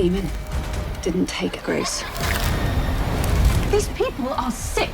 demon didn't take Grace. These people are sick.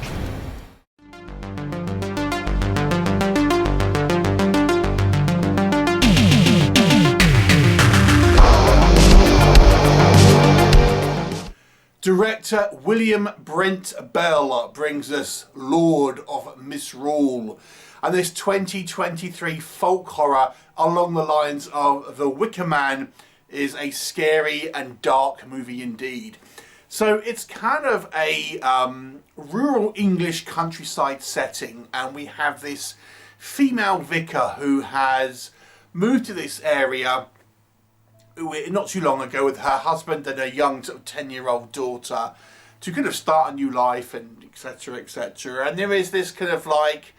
Director William Brent Bell brings us Lord of Misrule, and this 2023 folk horror along the lines of The Wicker Man is a scary and dark movie indeed. So it's kind of a rural English countryside setting, and we have this female vicar who has moved to this area not too long ago with her husband and a young sort of 10-year-old daughter to kind of start a new life and etc, etc. And there is this kind of like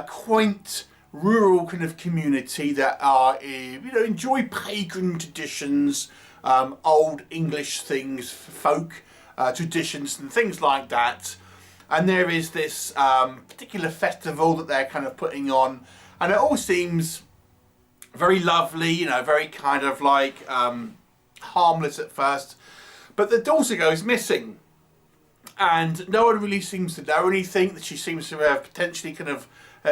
quaint rural kind of community that are enjoy pagan traditions, old English things, folk traditions and things like that. And there is this particular festival that they're kind of putting on, and it all seems very lovely, very kind of like harmless at first, but the daughter goes missing, and no one really seems to know anything. That she seems to have potentially kind of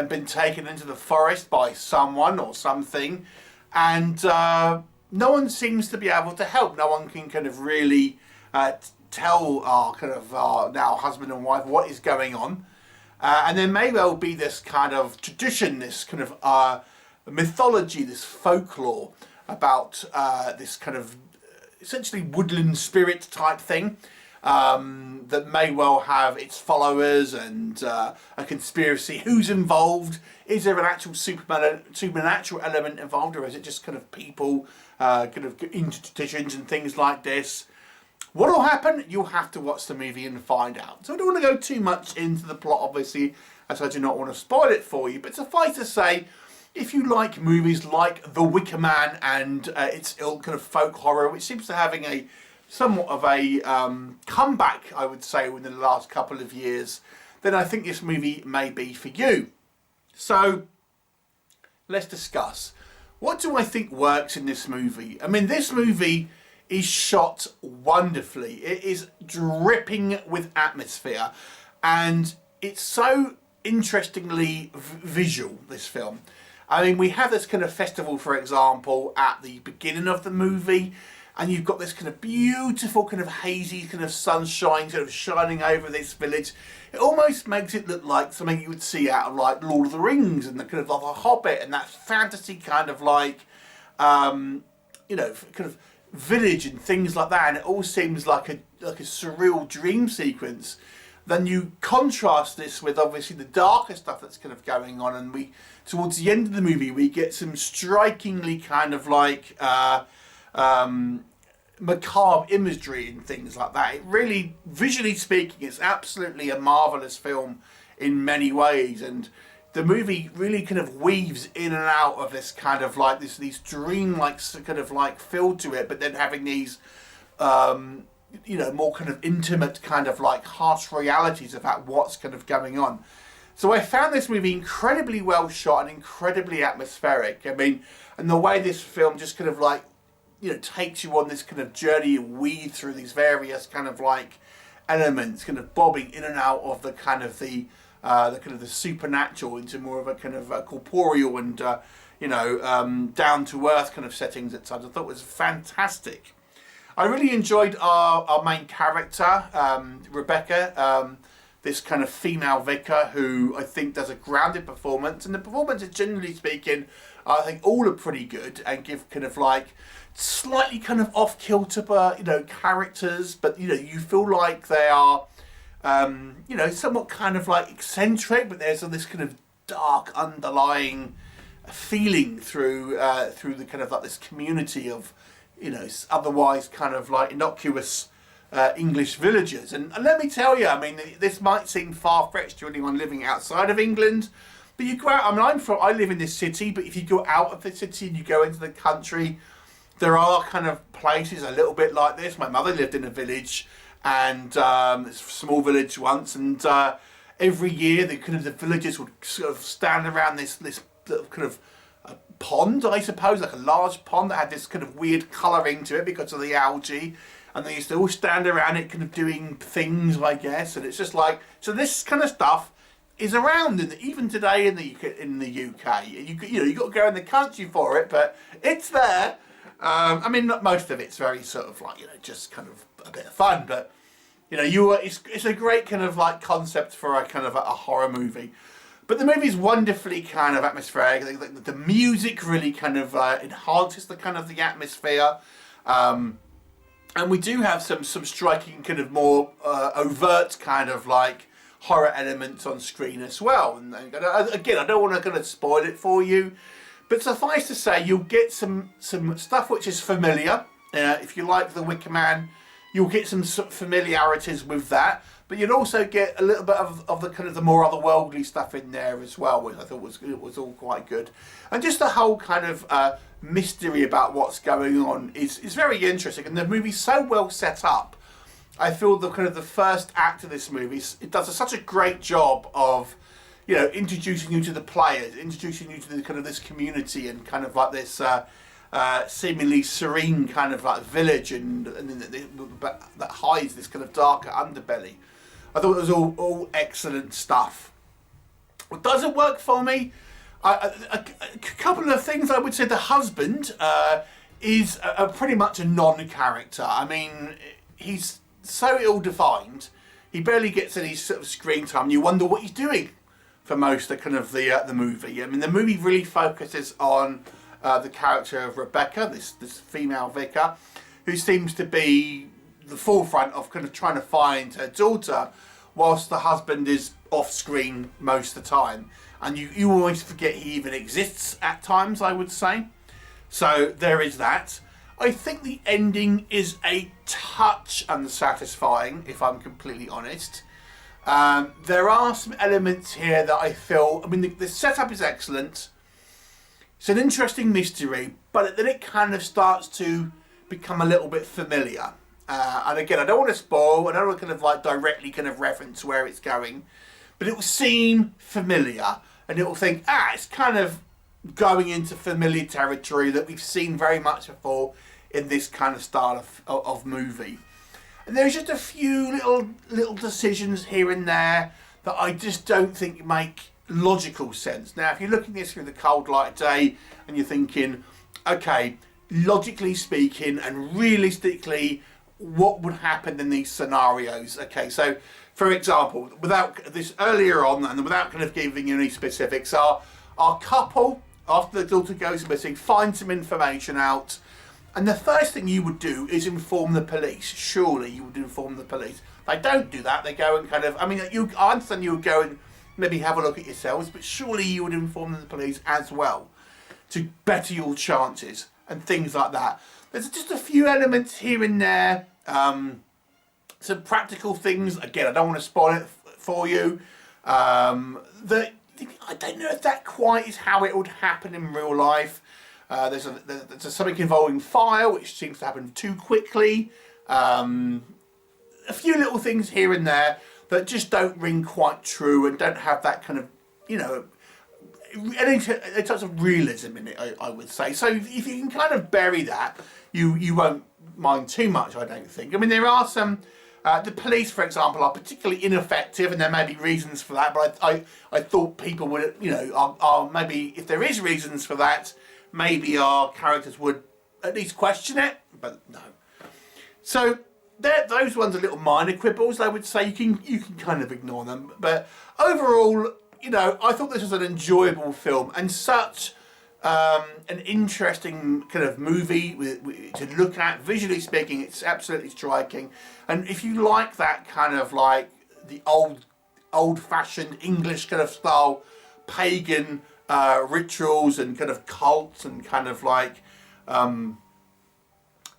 been taken into the forest by someone or something, and no one seems to be able to help. No one can kind of really tell our now husband and wife what is going on, and there may well be this kind of tradition, this kind of mythology, this folklore about this kind of essentially woodland spirit type thing that may well have its followers and a conspiracy. Who's involved? Is there an actual supernatural element involved, or is it just kind of people kind of into traditions and things like this? What will happen? You'll have to watch the movie and find out. So I don't want to go too much into the plot, obviously, as I do not want to spoil it for you, but suffice to say, if you like movies like The Wicker Man and its ilk kind of folk horror, which seems to having a somewhat of a comeback, I would say, within the last couple of years, then I think this movie may be for you. So let's discuss. What do I think works in this movie? I mean, this movie is shot wonderfully. It is dripping with atmosphere, and it's so interestingly visual, this film. I mean, we have this kind of festival, for example, at the beginning of the movie, and you've got this kind of beautiful kind of hazy kind of sunshine sort of shining over this village. It almost makes it look like something you would see out of like Lord of the Rings and the kind of like a Hobbit and that fantasy kind of like, kind of village and things like that. And it all seems like a surreal dream sequence. Then you contrast this with obviously the darker stuff that's kind of going on, and towards the end of the movie we get some strikingly kind of like macabre imagery and things like that. It really, visually speaking, it's absolutely a marvellous film in many ways, and the movie really kind of weaves in and out of this kind of like these dream-like kind of like feel to it, but then having these more kind of intimate kind of like harsh realities about what's kind of going on. So I found this movie incredibly well shot and incredibly atmospheric. I mean, and the way this film just kind of like, takes you on this kind of journey and weave through these various kind of like elements, kind of bobbing in and out of the kind of the supernatural into more of a kind of corporeal and down to earth kind of settings at times. I thought it was fantastic. I really enjoyed our main character, Rebecca, this kind of female vicar who I think does a grounded performance. And the performances, generally speaking, I think all are pretty good and give kind of like slightly kind of off-kilter, characters. But, you feel like they are, somewhat kind of like eccentric, but there's this kind of dark underlying feeling through the kind of like this community of, otherwise kind of like innocuous English villagers. And let me tell you, I mean, this might seem far-fetched to anyone living outside of England, but you go out, I mean, I live in this city, but if you go out of the city and you go into the country, there are kind of places a little bit like this. My mother lived in a village, and it's a small village once, and every year the villagers would sort of stand around this kind of pond, I suppose, like a large pond that had this kind of weird colouring to it because of the algae. And they used to all stand around it kind of doing things, I guess. And it's just like, so this kind of stuff is around even today in the UK. You got to go in the country for it, but it's there. I mean, not most of it's very sort of like, just kind of a bit of fun, but it's a great kind of like concept for a kind of a horror movie. But the movie's wonderfully kind of atmospheric. The music really kind of enhances the kind of the atmosphere. And we do have some striking kind of more overt kind of like horror elements on screen as well. And again, I don't want to kind of spoil it for you, but suffice to say, you'll get some stuff which is familiar. If you like The Wicker Man, you'll get some sort of familiarities with that, but you'll also get a little bit of the kind of the more otherworldly stuff in there as well, which I thought was all quite good. And just the whole kind of mystery about what's going on is very interesting, and the movie's so well set up. I feel the kind of the first act of this movie, it does such a great job of, introducing you to the players, introducing you to the kind of this community and kind of like this seemingly serene kind of like village and that hides this kind of darker underbelly. I thought it was all excellent stuff. What doesn't work for me, a couple of things. I would say the husband is pretty much a non-character. I mean, he's so ill-defined. He barely gets any sort of screen time. You wonder what he's doing for most of kind of the movie. I mean, the movie really focuses on the character of Rebecca, this female vicar, who seems to be the forefront of kind of trying to find her daughter, whilst the husband is off screen most of the time. And you always forget he even exists at times, I would say. So there is that. I think the ending is a touch unsatisfying, if I'm completely honest. There are some elements here that I feel, I mean, the setup is excellent. It's an interesting mystery, but then it kind of starts to become a little bit familiar. And again, I don't want to spoil, I don't want to kind of like directly kind of reference where it's going, but it will seem familiar, and it will think, it's kind of going into familiar territory that we've seen very much before in this kind of style of movie. And there's just a few little decisions here and there that I just don't think make logical sense. Now, if you're looking at this through the cold light of day and you're thinking, okay, logically speaking and realistically, what would happen in these scenarios? Okay, so for example, without this earlier on and without kind of giving you any specifics, our couple, after the daughter goes missing, find some information out, and the first thing you would do is inform the police. Surely you would inform the police. They don't do that. They go and kind of, I mean, I understand you would go and maybe have a look at yourselves, but surely you would inform the police as well to better your chances and things like that. There's just a few elements here and there, some practical things. Again, I don't want to spoil it for you. That I don't know if that quite is how it would happen in real life. There's something involving fire, which seems to happen too quickly. A few little things here and there that just don't ring quite true and don't have that kind of, any types of realism in it, I would say. So if you can kind of bury that, you won't mind too much, I don't think. I mean, there are some, the police, for example, are particularly ineffective, and there may be reasons for that, but I thought people would, are maybe, if there is reasons for that, maybe our characters would at least question it, but no. So those ones are little minor quibbles, I would say. You can kind of ignore them, but overall, I thought this was an enjoyable film and such an interesting kind of movie to look at. Visually speaking, it's absolutely striking, and if you like that kind of like the old-fashioned English kind of style pagan rituals and kind of cults and kind of like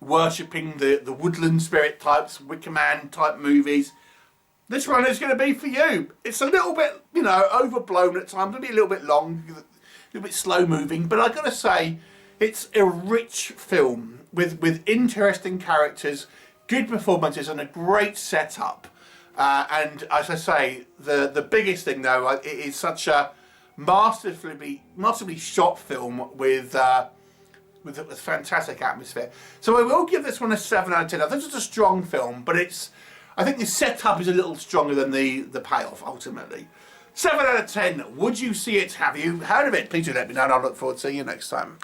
worshipping the woodland spirit types, Wicker Man type movies, this one is going to be for you. It's a little bit, overblown at times, maybe a little bit long, a little bit slow moving, but I've got to say, it's a rich film with interesting characters, good performances, and a great setup. And as I say, the biggest thing though, it is such a masterfully shot film with fantastic atmosphere. So I will give this one a 7 out of 10. I think it's a strong film, but I think the setup is a little stronger than the payoff ultimately. 7 out of 10. Would you see it? Have you heard of it? Please do let me know, and I'll look forward to seeing you next time.